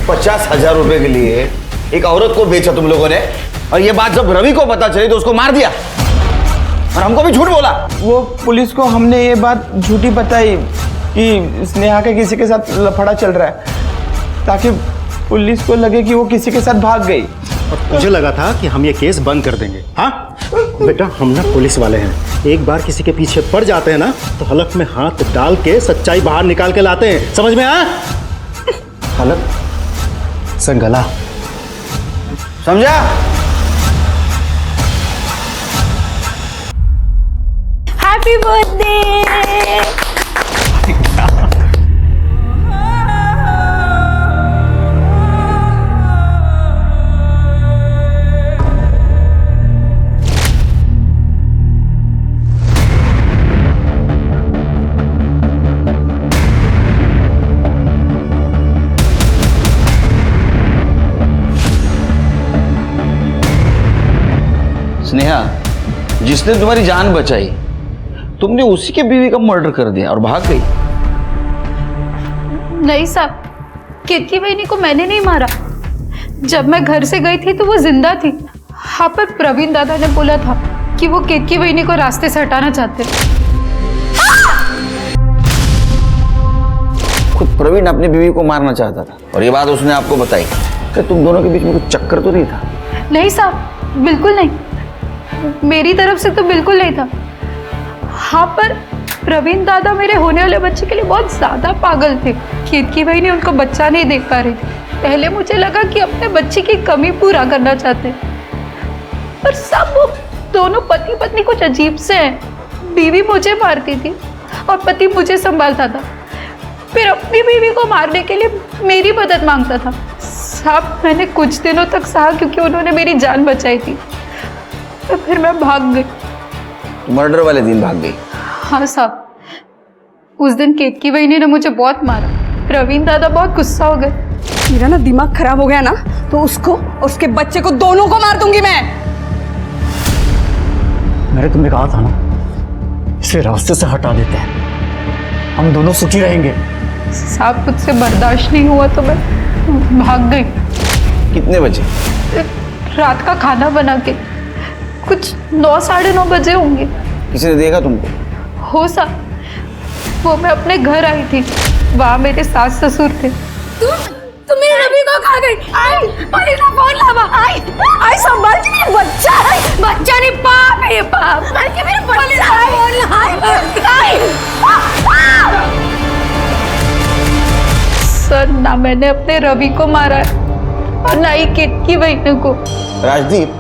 50,000 रुपए के लिए एक औरत को बेचा तुम लोगों ने, और ये बात जब रवि को पता चली तो उसको मार दिया और हमको भी झूठ बोला। वो पुलिस को हमने ये बात झूठी बताई कि स्नेहा के किसी के साथ लफड़ा चल रहा है, ताकि पुलिस को लगे कि वो किसी के साथ भाग गई। और मुझे लगा था कि हम ये केस बंद कर देंगे। हाँ बेटा, हम ना पुलिस वाले हैं, एक बार किसी के पीछे पड़ जाते हैं ना तो हलक में हाथ डाल के सच्चाई बाहर निकाल के लाते हैं। समझ में आया? हलक संगला, समझा? Happy birthday. स्नेहा, जिसने तुम्हारी जान बचाई, तुमने उसी के बीवी का मर्डर कर दिया और भाग गई। नहीं साहब, केतकी बहनी को मैंने नहीं मारा। जब मैं घर से गई थी तो वो जिंदा थी। हाँ, पर प्रवीण दादा ने बोला था कि वो केतकी बहनी को रास्ते से हटाना चाहते। खुद प्रवीण अपनी बीवी को मारना चाहता था और ये बात उसने आपको बताई। कि तुम दोनों के बीच में कुछ चक्कर तो नहीं था? नहीं साहब, बिल्कुल नहीं। मेरी तरफ से तो बिल्कुल नहीं था। हाँ, पर प्रवीण दादा मेरे होने वाले बच्चे के लिए बहुत ज्यादा पागल थे। केतकी भाई ने उनको बच्चा नहीं देख पा रहे थे। पहले मुझे लगा कि अपने बच्चे की कमी पूरा करना चाहते, पर सब वो दोनों पति पत्नी कुछ अजीब से हैं। बीवी मुझे मारती थी और पति मुझे संभालता था, फिर अपनी बीवी को मारने के लिए मेरी मदद मांगता था। साहब, मैंने कुछ दिनों तक सहा क्योंकि उन्होंने मेरी जान बचाई थी, तो फिर मैं भाग गई। मर्डर वाले दिन भाग गई? हाँ साहब, उस दिन केतकी बहनी ने मुझे बहुत मारा। प्रवीण दादा बहुत गुस्सा हो गए। मेरा ना दिमाग खराब हो गया ना, तो उसको और उसके बच्चे को दोनों को मार दूंगी मैं। मैंने तुम्हें कहा था ना, इसे रास्ते से हटा देते हैं, हम दोनों सुखी रहेंगे। साहब, खुद से बर्दाश्त नहीं हुआ तो मैं भाग गई। कितने बजे? रात का खाना बना के कुछ 9 साढ़े 9 बजे होंगे। किसी ने देखा तुमको? हो साहब, वो मैं अपने घर आई थी, वहाँ मेरे सास ससुर थे। तुम मेरे रवि को खा गई। आई, पुलिस का फोन लावा। आई संभाल के, मेरा बच्चा है। बच्चा नहीं, पाप है ये, पाप। संभाल के मेरे पुलिस का फोन ला। सर, ना मैंने अपने रवि को मारा है और ना ही केतकी बहनी को। राजदीप,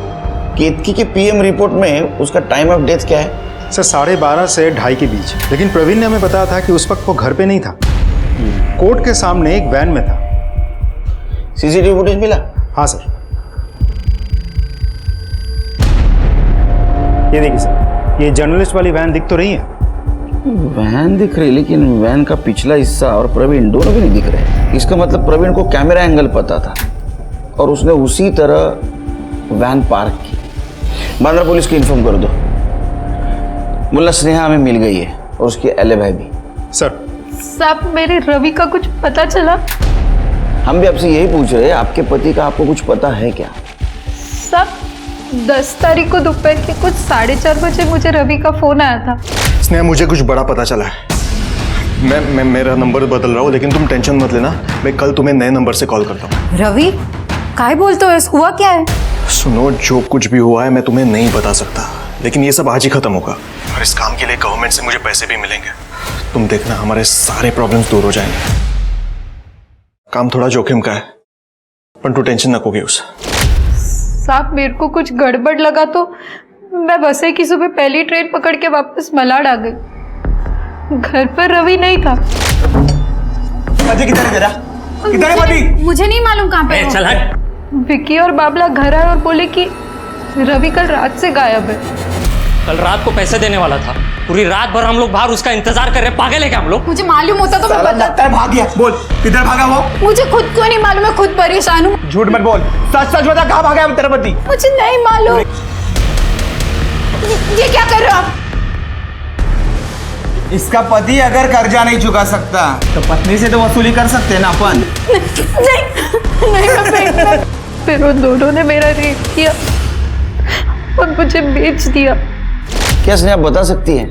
केतकी के पीएम रिपोर्ट में उसका टाइम ऑफ डेथ क्या है? सर 12:30 से 2:30 के बीच। लेकिन प्रवीण ने हमें बताया था कि उस वक्त वो घर पे नहीं था, कोर्ट के सामने एक वैन में था। सीसीटीवी फुटेज मिला? हाँ सर, ये देखिए सर, ये जर्नलिस्ट वाली वैन दिख तो रही है। वैन दिख रही, लेकिन वैन का पिछला हिस्सा और प्रवीण दोनों भी नहीं दिख रहे। इसका मतलब प्रवीण को कैमरा एंगल पता था और उसने उसी तरह वैन पार्क की। बांद्रा पुलिस को इन्फॉर्म कर दो। मुल्ला स्नेहा हमें मिल गई है और उसकी एलिबाई भी। सर साहब, मेरे रवि का कुछ पता चला? हम भी आपसे यही पूछ रहे हैं, आपके पति का आपको कुछ पता है क्या? साहब, 10 तारीख को दोपहर के कुछ 4:30 बजे मुझे रवि का फोन आया था। स्नेहा, मुझे कुछ बड़ा पता चला है। मैं मेरा नंबर बदल रहा हूँ, लेकिन तुम टेंशन मत लेना, मैं कल तुम्हें नए नंबर से कॉल करता हूँ। रवि, काय बोलते हो? हुआ क्या है? सुनो, जो कुछ भी हुआ है मैं तुम्हें नहीं बता सकता, लेकिन ये सब आज ही खत्म होगा और इस काम के लिए गवर्नमेंट से मुझे पैसे भी मिलेंगे। तुम देखना, हमारे सारे प्रॉब्लम्स दूर हो जाएंगे। काम थोड़ा जोखिम का है, पर तू टेंशन न कोगे उस। साहब, मेरे को कुछ गड़बड़ लगा तो मैं बसे की सुबह पहली ट्रेन पकड़ के वापस मलाड आ गई। घर पर रवि नहीं था। पति किधर है तेरा? किधर है पति? मुझे नहीं मालूम कहाँ पे। चल हट। विक्की और बाबला घर आए और बोले कि रवि कल रात से गायब है। कल रात को पैसे देने वाला था, पूरी रात भर हम लोग बाहर उसका इंतजार कर रहे। पागल है क्या हम लोग? मुझे मालूम होता तो मैं लगता है भाग गया। बोल, किधर भागा वो? मुझे खुद को नहीं मालूम, मैं खुद परेशान हूँ। झूठ मत बोल, सच सच बता, कहाँ भागा है तेरा पति? मुझे नहीं मालूम। ये क्या कर रहे हो आप? इसका पति अगर कर्जा नहीं चुका सकता तो पत्नी से तो वसूली कर सकते हैं ना अपन। नहीं, मैं फिर उन दोनों ने मेरा रेप किया और मुझे बेच दिया। क्या स्नेहा बता सकती हैं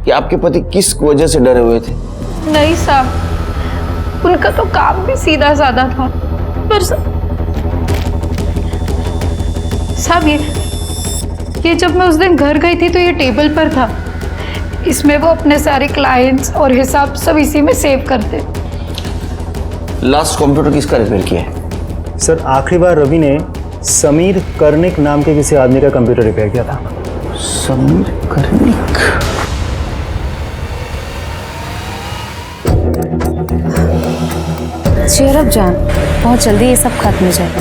कि आपके पति किस वजह से डरे हुए थे? नहीं साहब, उनका तो काम भी सीधा साधा था, पर साहब ये जब मैं उस दिन घर गई थी तो ये टेबल पर था। इसमें वो अपने सारे क्लाइंट्स और हिसाब सब इसी में सेव करते। लास्ट कंप्यूटर किसका रिपेयर किया है? सर, आखिरी बार रवि ने समीर कर्णिक नाम के किसी आदमी का कंप्यूटर रिपेयर किया था। समीर कर्णिक? चेयर अप जान, बहुत जल्दी ये सब खत्म हो जाएगा।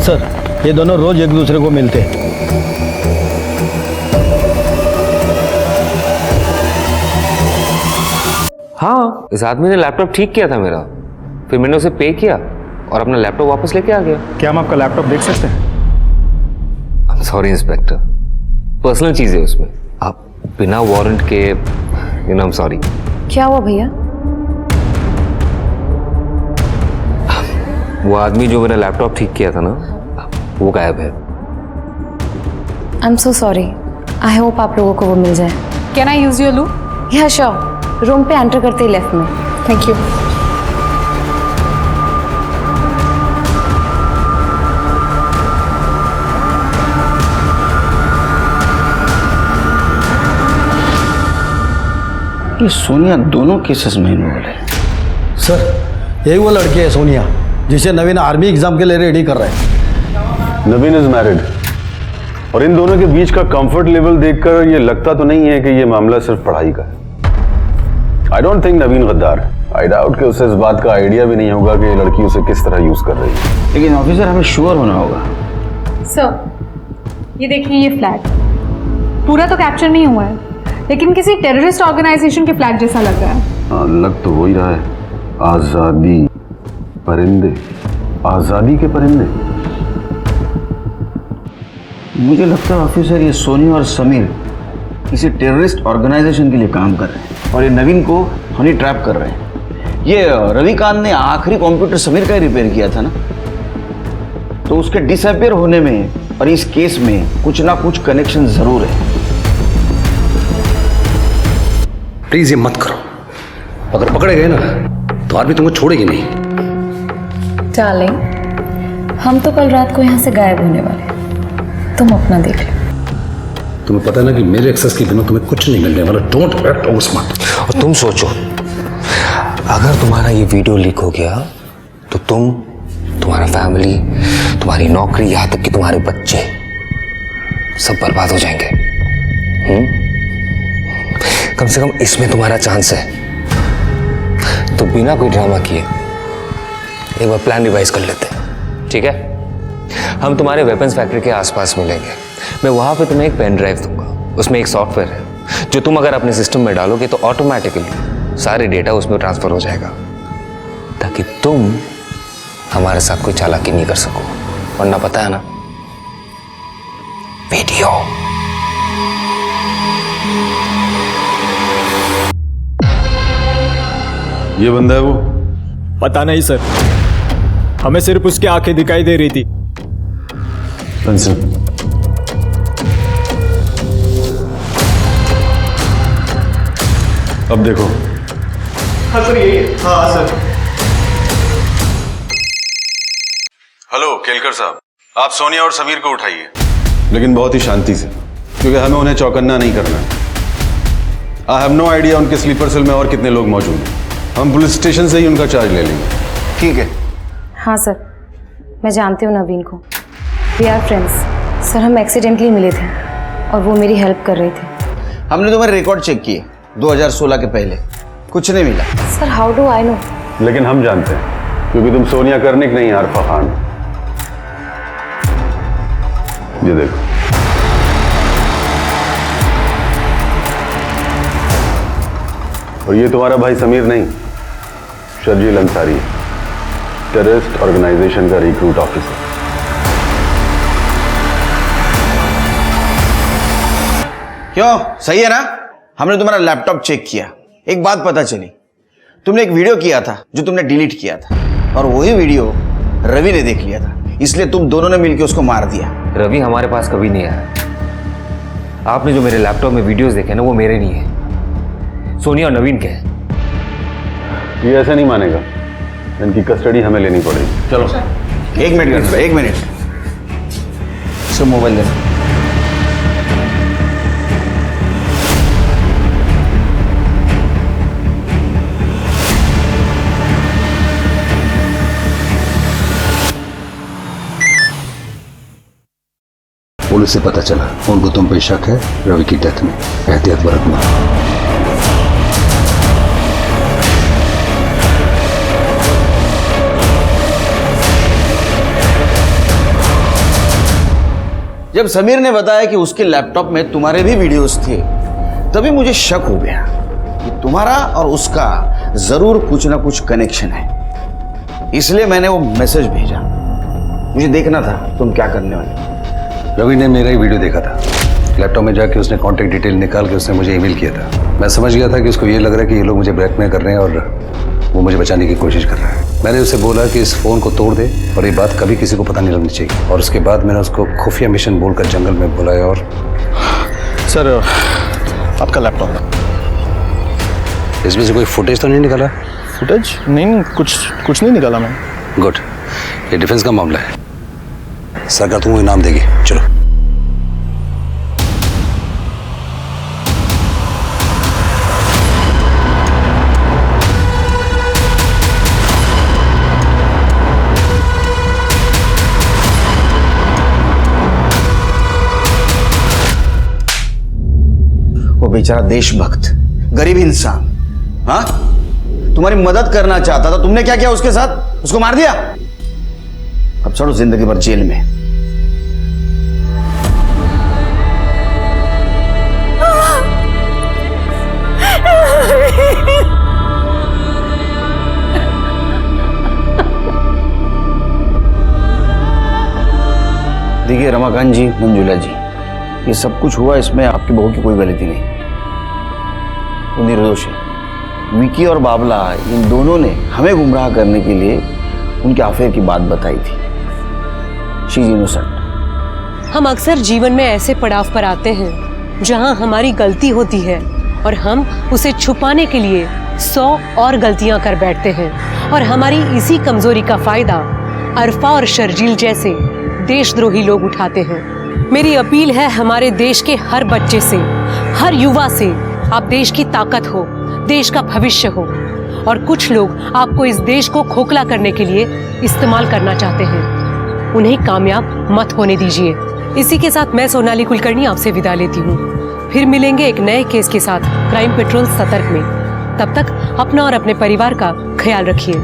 सर, ये दोनों रोज एक दूसरे को मिलते हैं। हाँ, इस आदमी ने लैपटॉप ठीक किया था मेरा, फिर मैंने उसे पे किया और अपना लैपटॉप वापस लेके आ गया। क्या हम आपका लैपटॉप देख सकते हैं? सॉरी इंस्पेक्टर, पर्सनल चीज है उसमें, आप बिना वारंट के सॉरी। क्या हुआ भैया? वो आदमी जो मेरा लैपटॉप ठीक किया था ना, वो गायब है। I am so sorry. I hope आप लोगों को वो मिल जाए। कैन आई यूज योर लू? या श्योर। रूम पे एंटर करते ही लेफ्ट में। Thank you. ये सोनिया दोनों केसेस में इन्वॉल्व है। सर यही वो लड़की है सोनिया जिसे नवीन आर्मी एग्जाम के लिए रेडी कर रहा है। नवीन इज मैरिड और इन दोनों के बीच का कंफर्ट लेवल देखकर ये लगता तो नहीं है कि ये मामला सिर्फ पढ़ाई का है। आई डोंट थिंक नवीन गद्दार है। आई डाउट कि उसे इस बात का आइडिया भी नहीं होगा कि ये लड़की उसे किस तरह यूज कर रही है। लेकिन ऑफिसर हमें श्योर होना होगा। सर ये देखिए, ये फ्लैग पूरा तो कैप्चर नहीं हुआ है, लेकिन किसी टेररिस्ट ऑर्गेनाइजेशन के फ्लैग जैसा लग रहा है। हाँ, लग तो वही रहा है। आजादी परिंदे, आजादी के परिंदे। मुझे लगता है ऑफिसर ये सोनी और समीर किसी टेररिस्ट ऑर्गेनाइजेशन के लिए काम कर रहे हैं और ये नवीन को हनी ट्रैप कर रहे हैं। ये रविकांत ने आखिरी कंप्यूटर समीर का ही रिपेयर किया था ना, तो उसके डिसअपियर होने में और इस केस में कुछ ना कुछ कनेक्शन जरूर है। प्लीज ये मत करो, अगर पकड़े गए ना तो आर्मी तुमको छोड़ेगी नहीं। डार्लिंग, हम तो कल रात को यहाँ से गायब होने वाले, तुम अपना देख लो। तुम्हें पता है ना कि मेरे एक्सेस के बिना तुम्हें कुछ नहीं मिलने वाला। Don't act over smart. और तुम सोचो, अगर तुम्हारा ये वीडियो लीक हो गया तो तुम, तुम्हारा फैमिली, तुम्हारी नौकरी, यहां तक कि तुम्हारे बच्चे सब बर्बाद हो जाएंगे। कम से कम इसमें तुम्हारा चांस है। तो बिना कोई ड्रामा किए एक बार प्लान रिवाइज कर लेते हैं, ठीक है? हम तुम्हारे वेपन्स फैक्ट्री के आसपास मिलेंगे। मैं वहां पे तुम्हें एक पेन ड्राइव दूंगा, उसमें एक सॉफ्टवेयर है जो तुम अगर अपने सिस्टम में डालोगे तो ऑटोमेटिकली सारे डेटा उसमें ट्रांसफर हो जाएगा, ताकि तुम हमारे साथ कोई चालाकी नहीं कर सको। वरना पता है ना, वीडियो। ये बंदा है वो? पता नहीं सर, हमें सिर्फ उसकी आंखें दिखाई दे रही थी। अब देखो। हाँ सर, यही है। हाँ सर। हेलो केलकर साहब, आप सोनिया और समीर को उठाइए, लेकिन बहुत ही शांति से, क्योंकि हमें उन्हें चौकन्ना नहीं करना है। आई हैव नो आइडिया उनके स्लीपर सेल में और कितने लोग मौजूद हैं। हम पुलिस स्टेशन से ही उनका चार्ज ले लेंगे। ठीक है। हाँ सर, मैं जानती हूँ नवीन को। We are friends. सर, हम एक्सीडेंटली मिले थे और वो मेरी हेल्प कर रहे थे। हमने तुम्हारे रिकॉर्ड चेक किए 2016 के पहले, कुछ नहीं मिला। Sir, how do I know? लेकिन हम जानते हैं, क्योंकि तुम सोनिया कर्निक नहीं, आरफा खान। ये देखो। और ये तुम्हारा भाई समीर नहीं, शर्जील अंसारी, टेररिस्ट ऑर्गेनाइजेशन का रिक्रूट ऑफिसर। क्यों, सही है ना? हमने तुम्हारा लैपटॉप चेक किया, एक बात पता चली, तुमने एक वीडियो किया था जो तुमने डिलीट किया था, और वही वीडियो रवि ने देख लिया था, इसलिए तुम दोनों ने मिलकर उसको मार दिया। रवि हमारे पास कभी नहीं आया। आपने जो मेरे लैपटॉप में वीडियोस देखे ना, वो मेरे नहीं है, सोनिया और नवीन के हैं। ये ऐसे नहीं मानेगा, इनकी कस्टडी हमें लेनी पड़ेगी। चलो, एक मिनट, एक मिनट, इसको मोबाइल लेना। पुलिस से पता चला, उनको तुम पे शक है रवि की डेथ में। एहतियात बरतना। जब समीर ने बताया कि उसके लैपटॉप में तुम्हारे भी वीडियोस थे, तभी मुझे शक हो गया कि तुम्हारा और उसका जरूर कुछ ना कुछ कनेक्शन है। इसलिए मैंने वो मैसेज भेजा। मुझे देखना था तुम क्या करने वाले। रवि ने मेरा ही वीडियो देखा था। लैपटॉप में जाके उसने कॉन्टैक्ट डिटेल निकाल के उसने मुझे ईमेल किया था। मैं समझ गया था कि उसको ये लग रहा है कि ये लोग मुझे ब्लैकमेल कर रहे हैं और वो मुझे बचाने की कोशिश कर रहा है। मैंने उसे बोला कि इस फ़ोन को तोड़ दे और ये बात कभी किसी को पता नहीं लगनी चाहिए। और उसके बाद मैंने उसको खुफिया मिशन बोलकर जंगल में बुलाया। और सर आपका लैपटॉप, इसमें से कोई फुटेज तो नहीं निकाला? फुटेज नहीं, कुछ नहीं निकाला मैं। गुड, ये डिफेंस का मामला है, सरकार तुमको इनाम देगी। चलो। वो बेचारा देशभक्त, गरीब इंसान, हाँ, तुम्हारी मदद करना चाहता था। तुमने क्या किया उसके साथ? उसको मार दिया। अब चलो जिंदगी भर जेल में। देखिए रमाकांत जी, मंजुला जी, ये सब कुछ हुआ, इसमें आपकी बहू की कोई गलती नहीं। वो निर्दोष है। विकी और बाबला इन दोनों ने हमें गुमराह करने के लिए उनके अफेयर की बात बताई थी। She is innocent. हम अक्सर जीवन में ऐसे पड़ाव पर आते हैं जहां हमारी गलती होती है और हम उसे छुपाने के लिए 100 और गलतियां कर बैठते हैं। और हमारी इसी कमजोरी का फायदा अरफा और शर्जील जैसे देशद्रोही लोग उठाते हैं। मेरी अपील है हमारे देश के हर बच्चे से, हर युवा से, आप देश की ताकत हो, देश का भविष्य हो। और कुछ लोग आपको इस देश को खोखला करने के लिए इस्तेमाल करना चाहते हैं। उन्हें कामयाब मत होने दीजिए। इसी के साथ मैं सोनाली कुलकर्णी आपसे विदा लेती हूँ। फिर मिलेंगे एक नए केस के साथ क्राइम पेट्रोल सतर्क में। तब तक अपना और अपने परिवार का ख्याल रखिए।